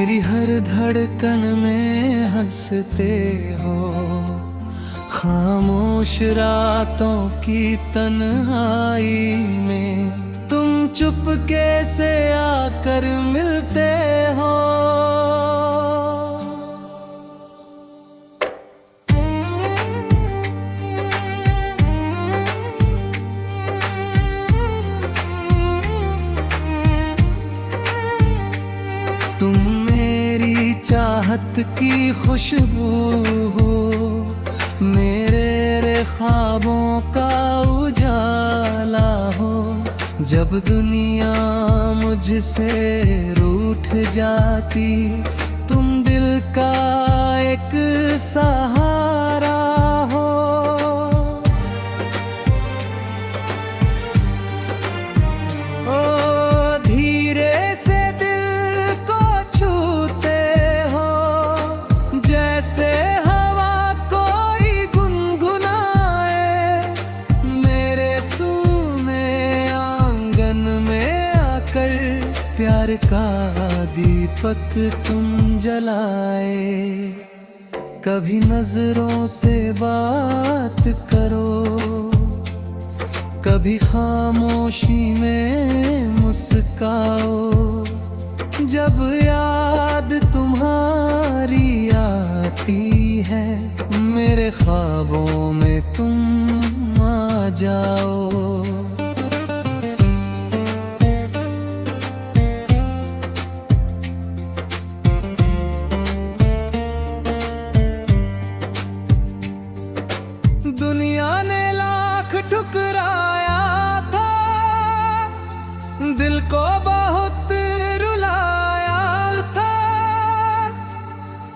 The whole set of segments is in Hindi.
मेरी हर धड़कन में हंसते हो, खामोश रातों की तन्हाई में तुम चुपके से आकर मिलते हो। तुम मेरी चाहत की खुशबू हो, मेरे ख्वाबों का उजाला हो। जब दुनिया मुझसे रूठ जाती, तुम दिल का एक सहारा हो। ओ धीरे से दिल को छूते हो, जैसे हवा कोई गुनगुनाए। मेरे सूने आंगन में आकर प्यार का दीपक तुम जलाए। कभी नजरों से बात करो, कभी खामोशी में मुस्काओ। जब याद तुम्हारी आती है, मेरे ख्वाबों में तुम आ जाओ। दुनिया ने लाख ठुकराया था, दिल को बहुत रुलाया था।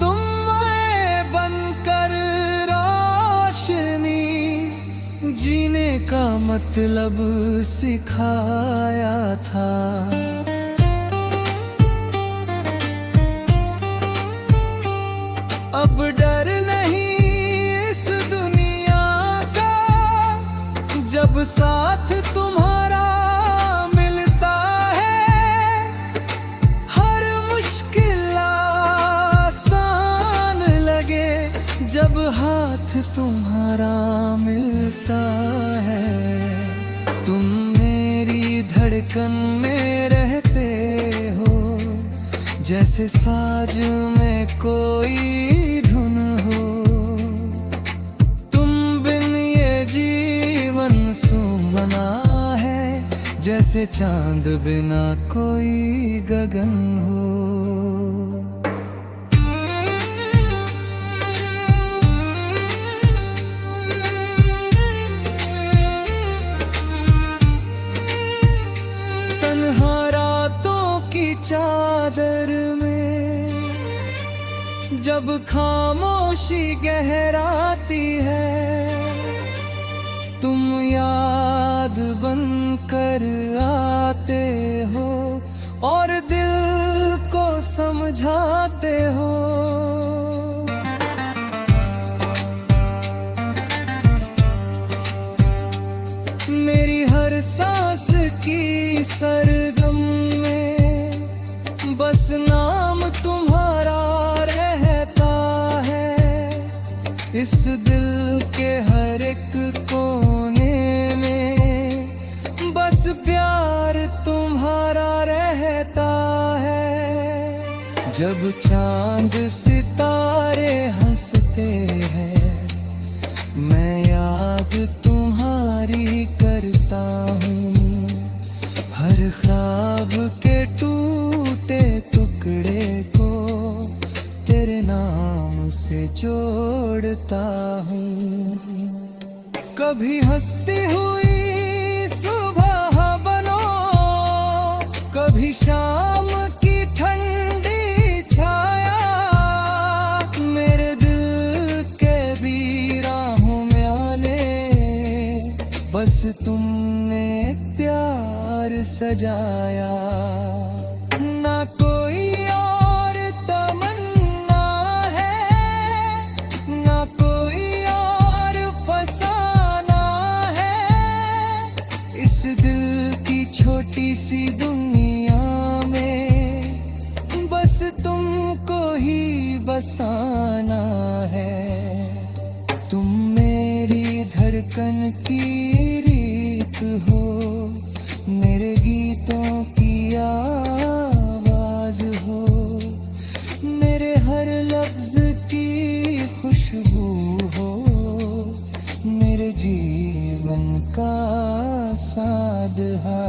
तुम आए बनकर रोशनी, जीने का मतलब सिखाया था। अब डर नहीं जब साथ तुम्हारा मिलता है। हर मुश्किल आसान लगे, जब हाथ तुम्हारा मिलता है। तुम मेरी धड़कन में रहते हो, जैसे साज में कोई धुन हो। सुमना है, जैसे चांद बिना कोई गगन हो। तन्हा रातों की चादर में जब खामोशी गहराती है, तुम याद बनकर आते हो और दिल को समझाते हो। मेरी हर सांस की सरगम में बस नाम तुम्हारा रहता है। इस दिल के हर एक कोने में बस प्यार तुम्हारा रहता है। जब चांद सितारे हंसते हैं, मैं याद तुम्हारी करता हूँ। हर ख्वाब के टूटे टुकड़े को तेरे नाम से जोड़ता हूँ। कभी हंसती हुई सुबह बनो, कभी शाम की ठंडी छाया। मेरे दिल के बीराहों में आने, बस तुमने प्यार सजाया। ना कोई और तमन्ना है, ना कोई और फसाना है। इस दिल की छोटी सी दुनिया में बस तुम की रीत हो, मेरे गीतों की आवाज हो, मेरे हर लफ्ज की खुशबू हो, मेरे जीवन का सादहा।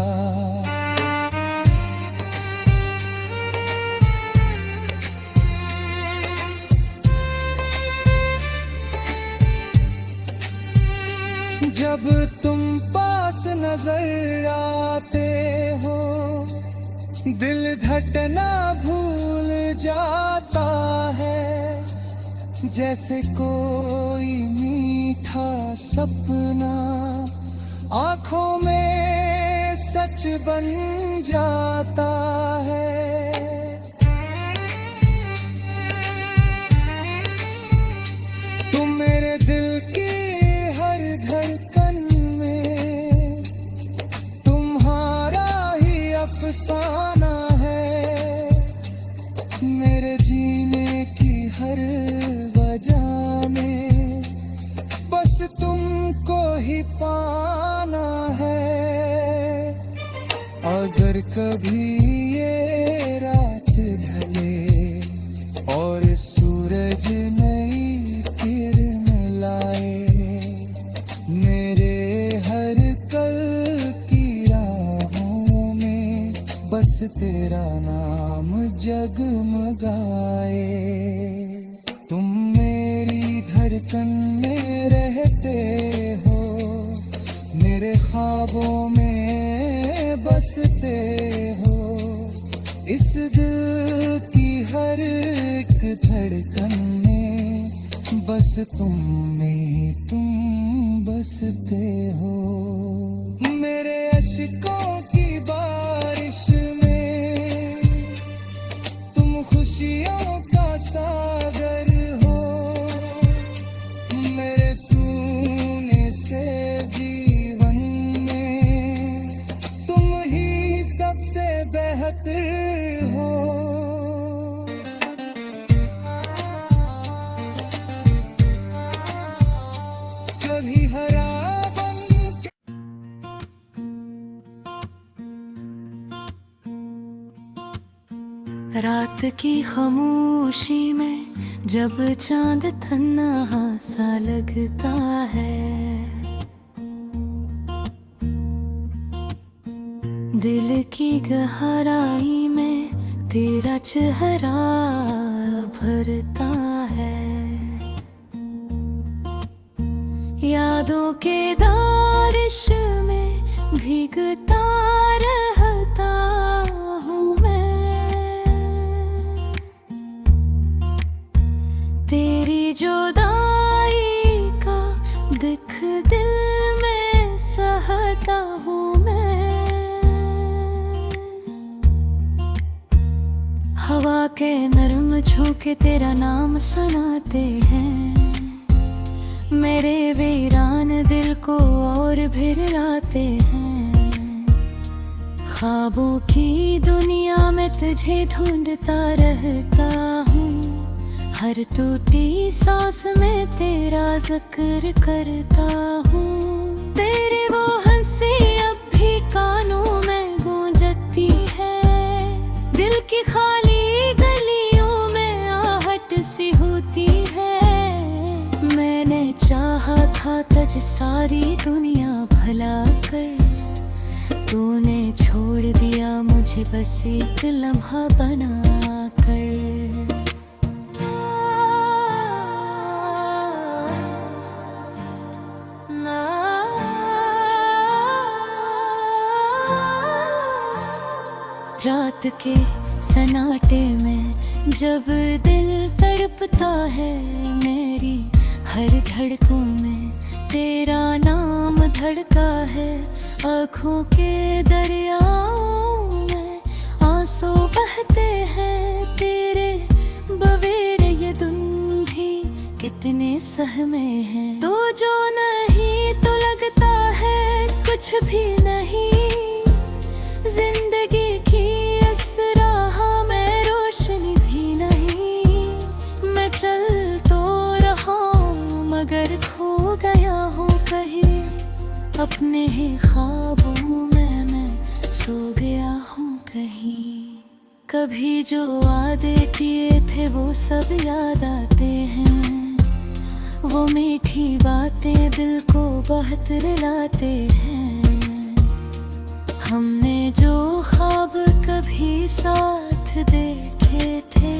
जब तुम पास नजर आते हो, दिल धड़कना भूल जाता है, जैसे कोई मीठा सपना आंखों में सच बन जाता है। तुम मेरे दिल की हर धड़कन में, तुम्हारा ही अफसाना है, मेरे जीने की हर वजह में बस तुमको ही पाना है। अगर कभी ये रात ढले और सूरज नई किरण लाए, मेरे हर कल की राहों में बस तेरा नाम जगमगाए। तुम मेरी धड़कन में रहते हो, मेरे ख्वाबों में बसते हो, इस दिल की हर एक धड़कन में बस तुम में तुम बसते हो। मेरे अश्कों की बारिश में तुम खुशियों का सागर हो, मेरे सूने से जीवन में तुम ही सबसे बेहतर हो। कभी हरा रात की खामोशी में जब चांद तन्हा सा लगता है, दिल की गहराई में तेरा चेहरा भरता है। यादों के बारिश में भीगता रहता हूँ मैं, तेरी जुदाई का दुख दिल में सहता हूँ मैं। हवा के नरम झोंके तेरा नाम सुनाते हैं, मेरे वीरान दिल को और भिड़ाते हैं। ख्वाबों की दुनिया में तुझे ढूंढता रहता हूँ, हर टूटी सांस में तेरा जिक्र करता हूँ। तेरी वो हंसी अब भी कानों में गूंजती है, दिल की खाली गलियों में आहट सी होती है। मैंने चाहा था तुझ सारी दुनिया भला कर, तूने छोड़ दिया मुझे बस एक लम्हा बना कर। रात के सन्नाटे में जब दिल तड़पता है, मेरी हर धड़कों में तेरा नाम धड़का है। आँखों के दरियाओं में आंसू बहते हैं, तेरे बवेरे ये धुन भी कितने सहमे हैं। तो जो नहीं तो लगता है कुछ भी नहीं, जिंदगी की इस राह में रोशनी भी नहीं। मैं चल तो रहा हूँ मगर खो गया हूँ कहीं, अपने ही ख्वाबों में मैं सो गया हूँ कहीं। कभी जो वादे किए थे वो सब याद आते हैं, वो मीठी बातें दिल को बहुत रुलाते हैं। हमने जो ख्वाब कभी साथ देखे थे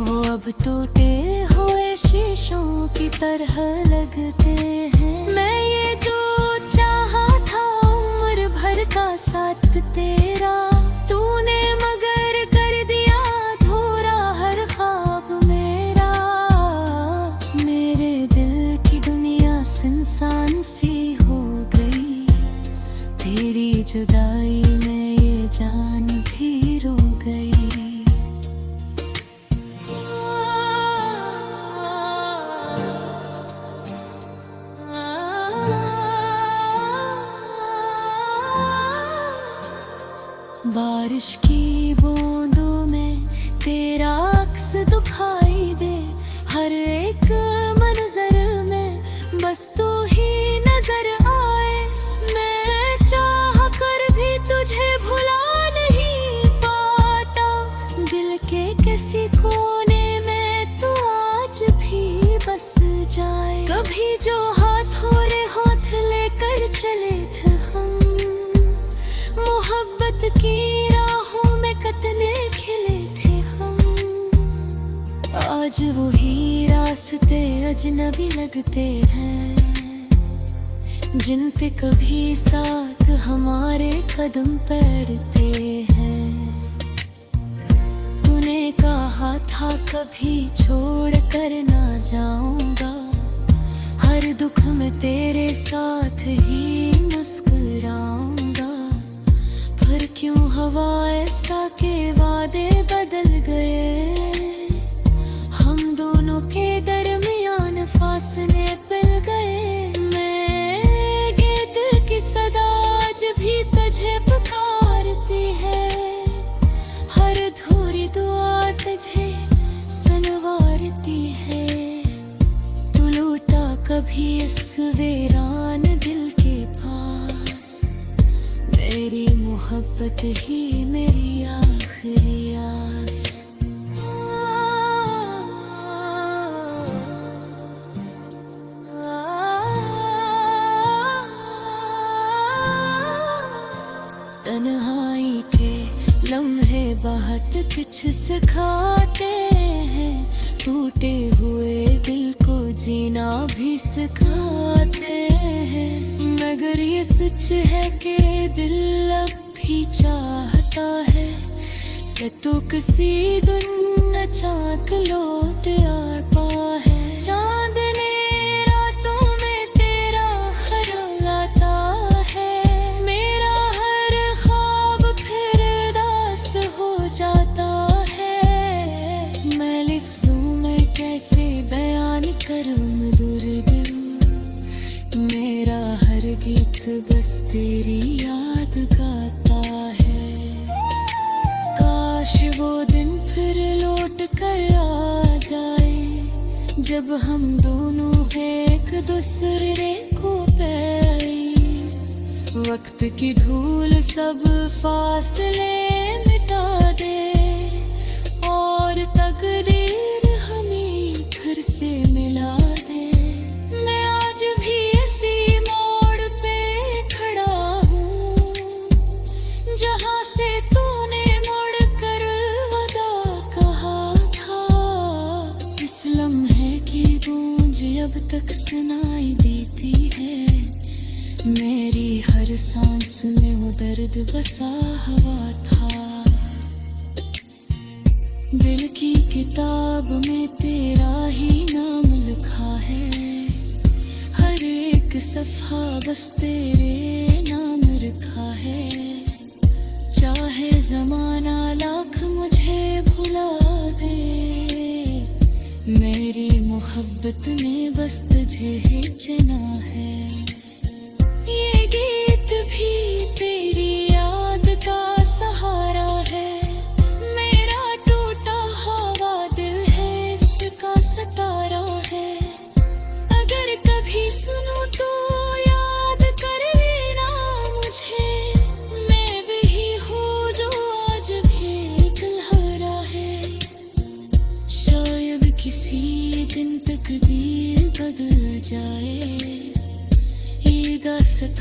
वो अब टूटे हुए शीशों की तरह लगते हैं। मैं ये जो चाहा था उम्र भर का साथ तेरा, तूने मगर कर दिया अधूरा हर ख्वाब मेरा। मेरे दिल की दुनिया सुनसान सी हो गई, तेरी जुदाई में ये जान भी रो गई। बारिश की बूंदों में तेरा अक्स दिखाई दे, हर एक मंजर में बस तू ही नजर आए। मैं चाह कर भी तुझे भुला नहीं पाता, दिल के किसी कोने में तू आज भी बस जाए। कभी जो हाथों हाथ लेकर चले थे हम, मोहब्बत की राहों में कितने खिले थे हम। आज वही रास्ते अजनबी लगते हैं, जिन पे कभी साथ हमारे कदम पड़ते हैं। तूने कहा था कभी छोड़ कर ना जाऊंगा, हर दुख में तेरे साथ ही मुस्कुराऊंगा। पर क्यों हवा ऐसा के वादे बदल गए, हम दोनों के दरमियान फासले पिल गए। मैं दिल की सदा आज भी तुझे पुकारती है, हर अधूरी दुआ तुझे सुनवारती है। तू लौटा कभी इस वीरान दिल के पास, मेरी मोहब्बत ही मेरी आखिरी आस। तन्हाई के लम्हे बहुत कुछ सिखाते हैं, टूटे हुए दिल को जीना भी सिखाते हैं। मगर ये सच है कि दिल अब भी चाहता है कि तू किसी दिन अचानक लौट आता है। चांदनी रातों में तेरा ख्याल आता है, मेरा हर ख्वाब फिर उदास हो जाता है। मैं लफ्ज़ों में कैसे बयान करूं दर्द, मेरा हर गीत बस तेरी याद गाता है। काश वो दिन फिर लौट कर आ जाए, जब हम दोनों एक दूसरे को पाए। वक्त की धूल सब फासले मिटा दे, और तकदीर हमें फिर से मिला दे। मैं आज भी इसी मोड़ पे खड़ा हूँ, जहाँ से तूने मुड़ कर अलविदा कहा था। इस लम्हे की गूंज अब तक सुनाई देती है, मेरी हर सांस में वो दर्द बसा हुआ था। दिल की किताब में तेरा ही नाम लिखा है, हर एक सफ़ा बस तेरे नाम रखा है। चाहे ज़माना लाख मुझे भुला दे, मेरी मोहब्बत ने बस तुझे ही चुना है। ये गीत भी तेरी याद का सहारा है, मेरा टूटा हुआ दिल है इसका सतारा है। अगर कभी सुनो तो याद कर ले,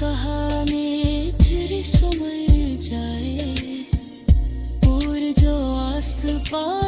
कहानी तेरी सुमर जाए और जो आस पास